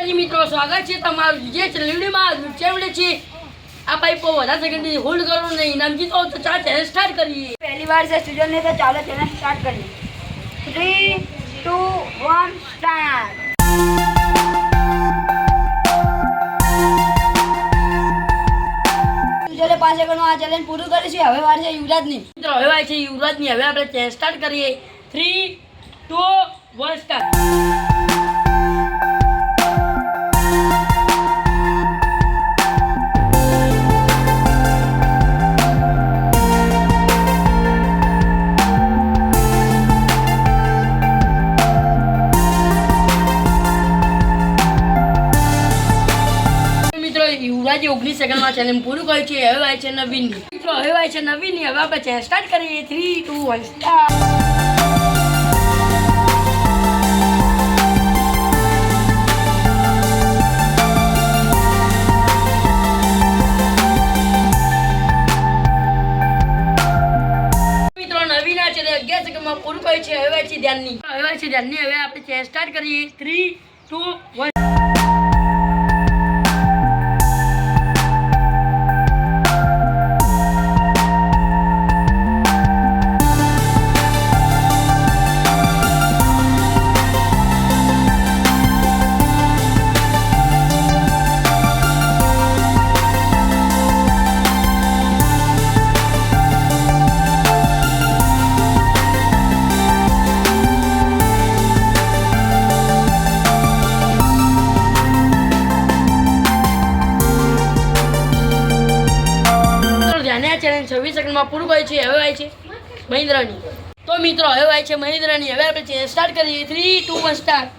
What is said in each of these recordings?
માતાજી મિત્રો, સ્વાગત છે તમારું જે ચેનલમાં ચેવડે છે આ પાઇપો વધારે સેકન્ડ હોલ્ડ કરો ને ઇનામ જીતો તો ચાલ ચેનલ સ્ટાર્ટ કરીએ। पहली बार से स्टूडेंट ने तो चालो चैनल स्टार्ट करिए। 3, 2, 1 स्टार्ट। ચલો 5 સેકન્ડમાં આ ચેલેન્જ પૂરું કરીશું। હવે વાર છે યુવરાજની। મિત્રો હવે આ છે યુવરાજની। હવે આપણે ચેનલ સ્ટાર્ટ કરીએ। 3, 2, 1 સ્ટાર્ટ। યુવરાજે 19 સેકન્ડમાં ચેલેન્જ પૂરું કર્યું છે। હવે આવે છે નવીનની। મિત્રો હવે આવે છે નવીનની। હવે આપણે ચેનલ સ્ટાર્ટ કરીએ। 3, 2, 1 સ્ટાર્ટ। મિત્રો નવીના છે 11 સેકન્ડમાં પૂરું કર્યું છે। હવે આવે છે ધ્યાનની। હવે આવે છે ધ્યાનની। હવે આપણે ચેનલ સ્ટાર્ટ કરીએ। 3, 2, 1 ચેલેન્જ 26 સેકન્ડમાં પૂરું કર્યું છે। હવે આવે છે મહિન્દ્રાની। તો મિત્રો હવે આવે છે મહિન્દ્રાની। હવે આપણે ચેનલ સ્ટાર્ટ કરીએ। 3, 2, 1 સ્ટાર્ટ।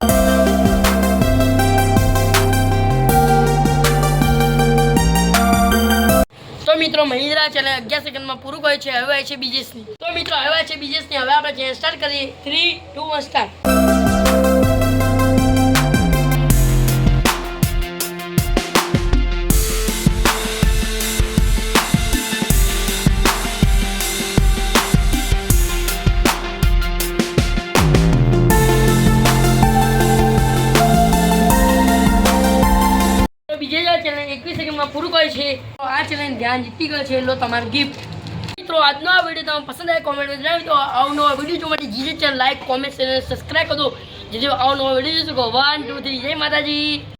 તો મિત્રો મહિન્દ્રા ચેનલ 11 સેકન્ડમાં પૂરું કર્યું છે। હવે આવે છે બીજેસની। તો મિત્રો હવે આવે છે બીજેસની। હવે આપણે ચેનલ સ્ટાર્ટ કરીએ। 3, 2, 1 સ્ટાર્ટ। ચેલેન્જ 21 સેકન્ડમાં પૂરું કર્યું છે। તો આ ચેલેન્જ ધ્યાન જીતી ગયો છે। લો તમારી ગિફ્ટ। મિત્રો આજનો આ વિડીયો તમને પસંદ આવે કોમેન્ટમાં જણાવી દો। અવનવા વિડીયો જોવા માટે GJ channel like comment channel subscribe કરો। જેથી અવનવા વિડીયો જોઈ શકો। 1, 2, 3 જય માતાજી।